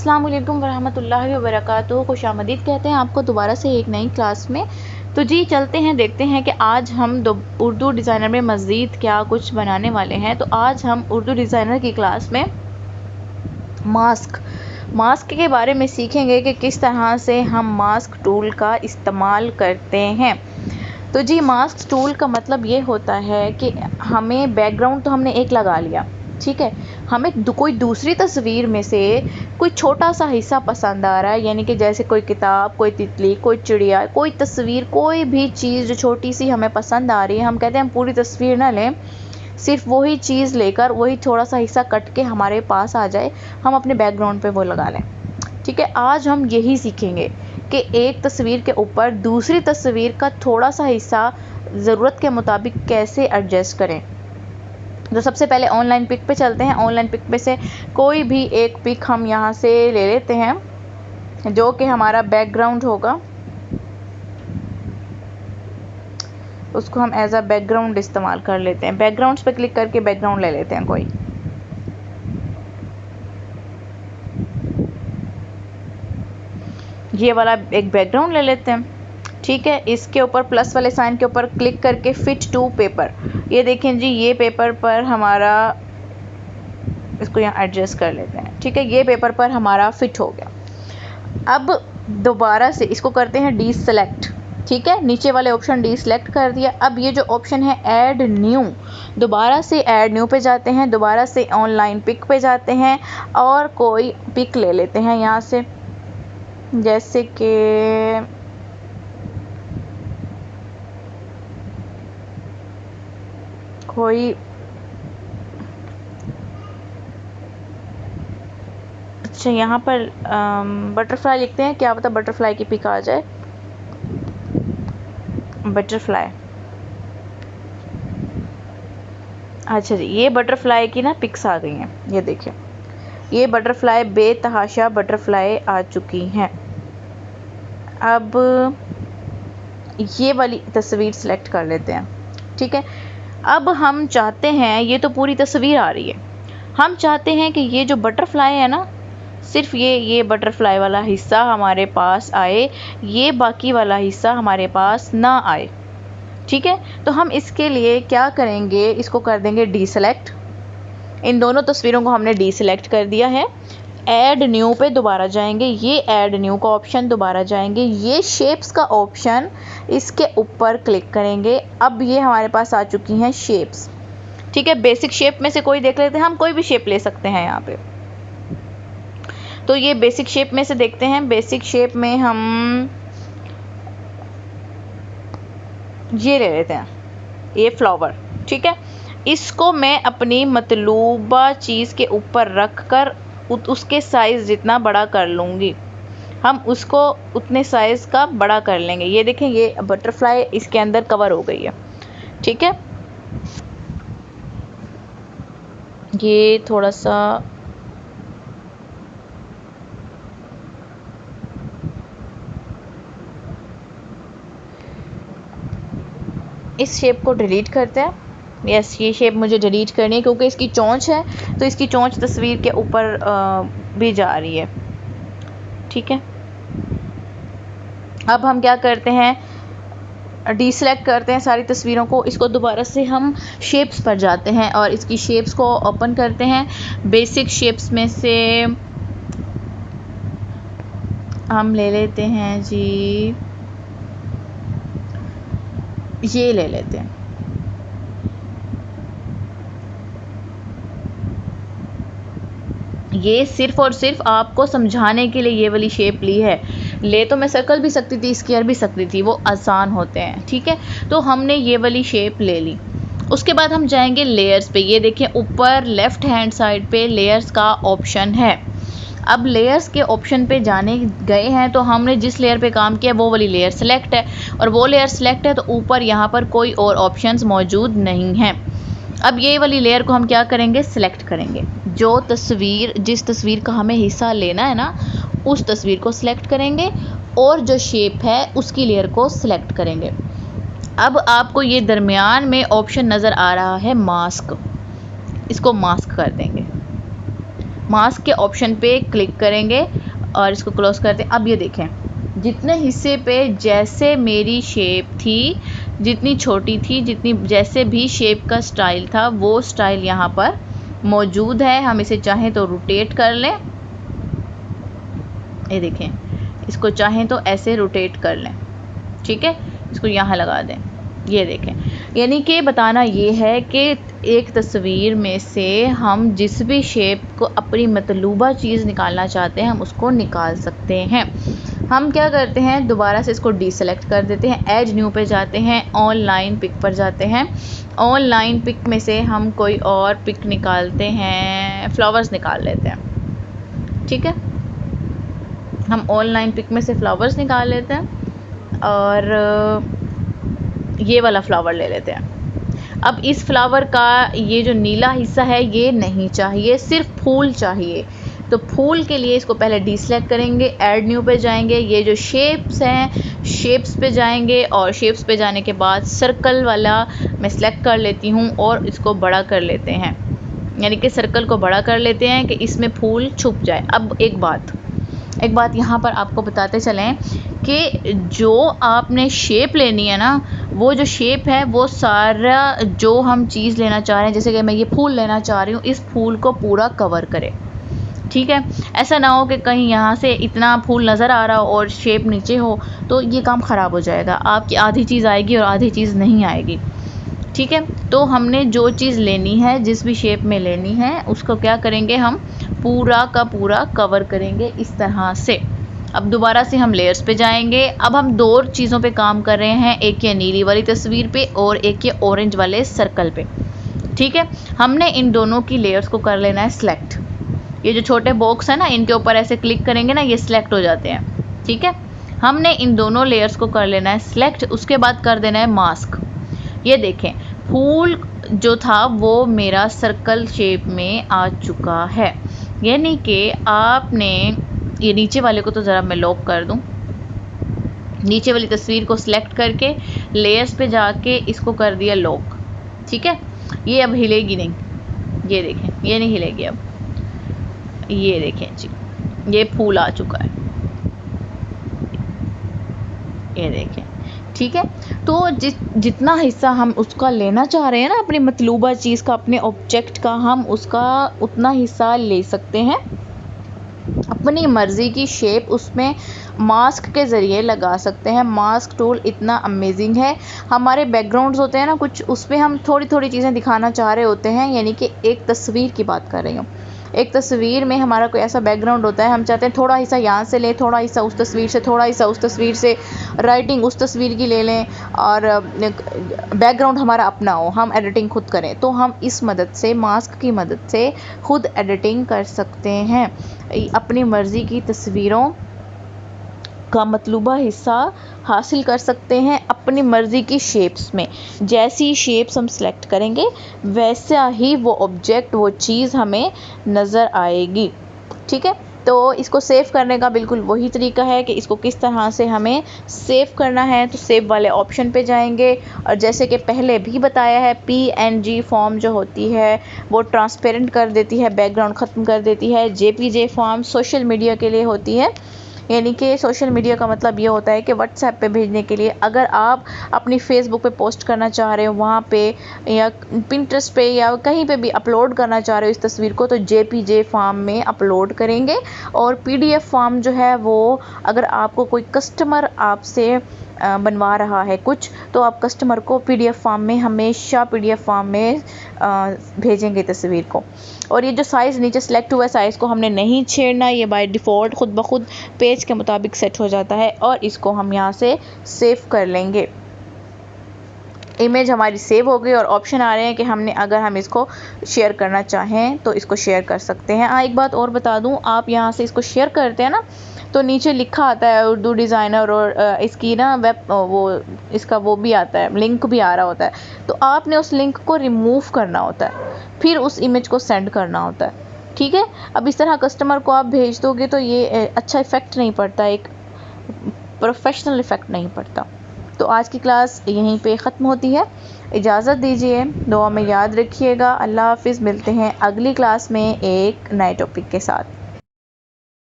अस्सलाम वालेकुम वरहमतुल्लाहि वबरकातुहू। खुशामदीद कहते हैं आपको दोबारा से एक नई क्लास में। तो जी चलते हैं, देखते हैं कि आज हम उर्दू डिज़ाइनर में मज़ीद क्या कुछ बनाने वाले हैं। तो आज हम उर्दू डिज़ाइनर की क्लास में मास्क के बारे में सीखेंगे कि किस तरह से हम मास्क टूल का इस्तेमाल करते हैं। तो जी मास्क टूल का मतलब ये होता है कि हमें बैकग्राउंड तो हमने एक लगा लिया, ठीक है, हमें कोई दूसरी तस्वीर में से कोई छोटा सा हिस्सा पसंद आ रहा है, यानी कि जैसे कोई किताब, कोई तितली, कोई चिड़िया, कोई तस्वीर, कोई भी चीज़ जो छोटी सी हमें पसंद आ रही है, हम कहते हैं हम पूरी तस्वीर ना लें, सिर्फ वही चीज़ लेकर वही थोड़ा सा हिस्सा कट के हमारे पास आ जाए, हम अपने बैकग्राउंड पे वो लगा लें। ठीक है, आज हम यही सीखेंगे कि एक तस्वीर के ऊपर दूसरी तस्वीर का थोड़ा सा हिस्सा ज़रूरत के मुताबिक कैसे एडजस्ट करें। तो सबसे पहले ऑनलाइन पिक पे चलते हैं। ऑनलाइन पिक पे से कोई भी एक पिक हम यहाँ से ले लेते हैं जो कि हमारा बैकग्राउंड होगा, उसको हम एज अ बैकग्राउंड इस्तेमाल कर लेते हैं। बैकग्राउंड्स पे क्लिक करके बैकग्राउंड ले लेते हैं कोई। ये वाला एक बैकग्राउंड ले लेते हैं, ठीक है। इसके ऊपर प्लस वाले साइन के ऊपर क्लिक करके फिट टू पेपर, ये देखें जी, ये पेपर पर हमारा, इसको यहाँ एडजस्ट कर लेते हैं, ठीक है, ये पेपर पर हमारा फिट हो गया। अब दोबारा से इसको करते हैं डी सेलेक्ट, ठीक है, नीचे वाले ऑप्शन डी सेलेक्ट कर दिया। अब ये जो ऑप्शन है ऐड न्यू, दोबारा से ऐड न्यू पे जाते हैं, दोबारा से ऑनलाइन पिक पे जाते हैं और कोई पिक ले लेते हैं यहाँ से, जैसे कि कोई, अच्छा यहाँ पर बटरफ्लाई लिखते हैं, क्या पता बटरफ्लाई की पिक आ जाए। बटरफ्लाई, अच्छा जी, ये बटरफ्लाई की ना पिक्स आ गई हैं, ये देखिए, ये बटरफ्लाई बेतहाशा बटरफ्लाई आ चुकी हैं। अब ये वाली तस्वीर सेलेक्ट कर लेते हैं, ठीक है। अब हम चाहते हैं, ये तो पूरी तस्वीर आ रही है, हम चाहते हैं कि ये जो बटरफ्लाई है ना, सिर्फ ये बटरफ्लाई वाला हिस्सा हमारे पास आए, ये बाकी वाला हिस्सा हमारे पास ना आए, ठीक है। तो हम इसके लिए क्या करेंगे, इसको कर देंगे डी सेलेक्ट। इन दोनों तस्वीरों को हमने डी सेलेक्ट कर दिया है। ऐड न्यू पे दोबारा जाएंगे, ये ऐड न्यू का ऑप्शन, दोबारा जाएंगे, ये शेप्स का ऑप्शन, इसके ऊपर क्लिक करेंगे। अब ये हमारे पास आ चुकी हैं शेप्स, ठीक है। बेसिक शेप में से कोई देख लेते हैं, हम कोई भी शेप ले सकते हैं यहाँ पे। तो ये बेसिक शेप में से देखते हैं, बेसिक शेप में हम ये ले लेते हैं, ये फ्लावर, ठीक है। इसको मैं अपनी मतलूबा चीज़ के ऊपर रख कर उसके साइज़ जितना बड़ा कर लूँगी, हम उसको उतने साइज़ का बड़ा कर लेंगे। ये देखें, ये बटरफ्लाई इसके अंदर कवर हो गई है, ठीक है। ये थोड़ा सा इस शेप को डिलीट करते हैं। यस, ये शेप मुझे डिलीट करनी है क्योंकि इसकी चोंच है, तो इसकी चोंच तस्वीर के ऊपर भी जा रही है, ठीक है। अब हम क्या करते हैं, डीसेलेक्ट करते हैं सारी तस्वीरों को, इसको दोबारा से हम शेप्स पर जाते हैं और इसकी शेप्स को ओपन करते हैं। बेसिक शेप्स में से हम ले लेते हैं जी, ये ले लेते हैं, ये सिर्फ और सिर्फ आपको समझाने के लिए ये वाली शेप ली है। ले तो मैं सर्कल भी सकती थी, स्क्वायर भी सकती थी, वो आसान होते हैं, ठीक है। तो हमने ये वाली शेप ले ली। उसके बाद हम जाएंगे लेयर्स पे, ये देखें ऊपर लेफ़्ट हैंड साइड पे लेयर्स का ऑप्शन है। अब लेयर्स के ऑप्शन पे जाने गए हैं तो हमने जिस लेयर पे काम किया वो वाली लेयर सेलेक्ट है, और वो लेयर सेलेक्ट है तो ऊपर यहाँ पर कोई और ऑप्शंस मौजूद नहीं हैं। अब ये वाली लेयर को हम क्या करेंगे, सिलेक्ट करेंगे। जो तस्वीर, जिस तस्वीर का हमें हिस्सा लेना है ना, उस तस्वीर को सिलेक्ट करेंगे और जो शेप है उसकी लेयर को सिलेक्ट करेंगे। अब आपको ये दरमियान में ऑप्शन नज़र आ रहा है मास्क, इसको मास्क कर देंगे। मास्क के ऑप्शन पे क्लिक करेंगे और इसको क्लोज करते हैं। अब ये देखें, जितने हिस्से पे जैसे मेरी शेप थी, जितनी छोटी थी, जितनी जैसे भी शेप का स्टाइल था, वो स्टाइल यहाँ पर मौजूद है। हम इसे चाहें तो रोटेट कर लें, ये देखें, इसको चाहें तो ऐसे रोटेट कर लें, ठीक है। इसको यहाँ लगा दें, ये देखें। यानी कि बताना ये है कि एक तस्वीर में से हम जिस भी शेप को अपनी मतलूबा चीज़ निकालना चाहते हैं हम उसको निकाल सकते हैं। हम क्या करते हैं, दोबारा से इसको डीसेलेक्ट कर देते हैं, एड न्यू पे जाते हैं, ऑनलाइन पिक पर जाते हैं। ऑनलाइन पिक में से हम कोई और पिक निकालते हैं, फ्लावर्स निकाल लेते हैं, ठीक है। हम ऑनलाइन पिक में से फ्लावर्स निकाल लेते हैं और ये वाला फ्लावर ले लेते हैं। अब इस फ्लावर का ये जो नीला हिस्सा है ये नहीं चाहिए, सिर्फ फूल चाहिए। तो फूल के लिए इसको पहले डीसेलेक्ट करेंगे, ऐड न्यू पे जाएंगे, ये जो शेप्स हैं शेप्स पे जाएंगे और शेप्स पे जाने के बाद सर्कल वाला मैं सिलेक्ट कर लेती हूँ और इसको बड़ा कर लेते हैं, यानी कि सर्कल को बड़ा कर लेते हैं कि इसमें फूल छुप जाए। अब एक बात यहाँ पर आपको बताते चलें कि जो आपने शेप लेनी है ना, वो जो शेप है वो सारा जो हम चीज़ लेना चाह रहे हैं, जैसे कि मैं ये फूल लेना चाह रही हूँ, इस फूल को पूरा कवर करे, ठीक है। ऐसा ना हो कि कहीं यहाँ से इतना फूल नज़र आ रहा हो और शेप नीचे हो, तो ये काम ख़राब हो जाएगा, आपकी आधी चीज़ आएगी और आधी चीज़ नहीं आएगी, ठीक है। तो हमने जो चीज़ लेनी है, जिस भी शेप में लेनी है, उसको क्या करेंगे, हम पूरा का पूरा कवर करेंगे इस तरह से। अब दोबारा से हम लेयर्स पे जाएंगे। अब हम दो चीज़ों पे काम कर रहे हैं, एक ये नीली वाली तस्वीर पे और एक ये ऑरेंज वाले सर्कल पे, ठीक है। हमने इन दोनों की लेयर्स को कर लेना है सिलेक्ट। ये जो छोटे बॉक्स है ना, इनके ऊपर ऐसे क्लिक करेंगे ना, ये सिलेक्ट हो जाते हैं, ठीक है। हमने इन दोनों लेयर्स को कर लेना है सिलेक्ट, उसके बाद कर देना है मास्क। ये देखें, फूल जो था वो मेरा सर्कल शेप में आ चुका है, यानी कि आपने ये नीचे वाले को तो ज़रा मैं लॉक कर दूं, नीचे वाली तस्वीर को सिलेक्ट करके लेयर्स पे जाके इसको कर दिया लॉक, ठीक है। ये अब हिलेगी नहीं, ये देखें, ये नहीं हिलेगी अब, ये देखें जी, ये फूल आ चुका है, ये देखें, ठीक है। तो जितना हिस्सा हम उसका लेना चाह रहे हैं ना, अपनी मतलूबा चीज़ का, अपने ऑब्जेक्ट का, हम उसका उतना हिस्सा ले सकते हैं। अपनी मर्ज़ी की शेप उसमें मास्क के ज़रिए लगा सकते हैं। मास्क टूल इतना अमेजिंग है। हमारे बैकग्राउंड्स होते हैं ना कुछ, उसमें हम थोड़ी थोड़ी चीज़ें दिखाना चाह रहे होते हैं, यानी कि एक तस्वीर की बात कर रही हूँ। एक तस्वीर में हमारा कोई ऐसा बैकग्राउंड होता है, हम चाहते हैं थोड़ा हिस्सा यहाँ से लें, थोड़ा हिस्सा उस तस्वीर से, थोड़ा हिस्सा उस तस्वीर से, राइटिंग उस तस्वीर की ले लें और बैकग्राउंड हमारा अपना हो, हम एडिटिंग खुद करें। तो हम इस मदद से, मास्क की मदद से खुद एडिटिंग कर सकते हैं। अपनी मर्ज़ी की तस्वीरों का मतलूबा हिस्सा हासिल कर सकते हैं अपनी मर्ज़ी की शेप्स में। जैसी शेप्स हम सेलेक्ट करेंगे वैसा ही वो ऑब्जेक्ट, वो चीज़ हमें नज़र आएगी, ठीक है। तो इसको सेव करने का बिल्कुल वही तरीका है कि इसको किस तरह से हमें सेव करना है। तो सेव वाले ऑप्शन पे जाएंगे और जैसे कि पहले भी बताया है, PNG फॉर्म जो होती है वो ट्रांसपेरेंट कर देती है, बैकग्राउंड ख़त्म कर देती है। JPG फॉर्म सोशल मीडिया के लिए होती है, यानी कि सोशल मीडिया का मतलब ये होता है कि व्हाट्सएप पे भेजने के लिए। अगर आप अपनी फेसबुक पे पोस्ट करना चाह रहे हो, वहाँ पे या पिंटरेस्ट पे या कहीं पे भी अपलोड करना चाह रहे हो इस तस्वीर को, तो JPG फॉर्म में अपलोड करेंगे। और PDF फॉर्म जो है वो, अगर आपको कोई कस्टमर आपसे बनवा रहा है कुछ, तो आप कस्टमर को PDF फॉर्म में, हमेशा PDF फॉर्म में भेजेंगे तस्वीर को। और ये जो साइज़ नीचे सेलेक्ट हुआ है, साइज़ को हमने नहीं छेड़ना, ये बाय डिफ़ॉल्ट खुद ब खुद पेज के मुताबिक सेट हो जाता है। और इसको हम यहाँ से सेव कर लेंगे। इमेज हमारी सेव हो गई और ऑप्शन आ रहे हैं कि अगर हम इसको शेयर करना चाहें तो इसको शेयर कर सकते हैं। एक बात और बता दूं, आप यहाँ से इसको शेयर करते हैं ना, तो नीचे लिखा आता है उर्दू डिज़ाइनर और इसकी ना इसका वो भी आता है, लिंक भी आ रहा होता है। तो आपने उस लिंक को रिमूव करना होता है, फिर उस इमेज को सेंड करना होता है, ठीक है। अब इस तरह कस्टमर को आप भेज दोगे तो ये अच्छा इफ़ेक्ट नहीं पड़ता, एक प्रोफेशनल इफ़ेक्ट नहीं पड़ता। तो आज की क्लास यहीं पे ख़त्म होती है। इजाज़त दीजिए, दुआ में याद रखिएगा। अल्लाह हाफ़िज़। मिलते हैं अगली क्लास में एक नए टॉपिक के साथ।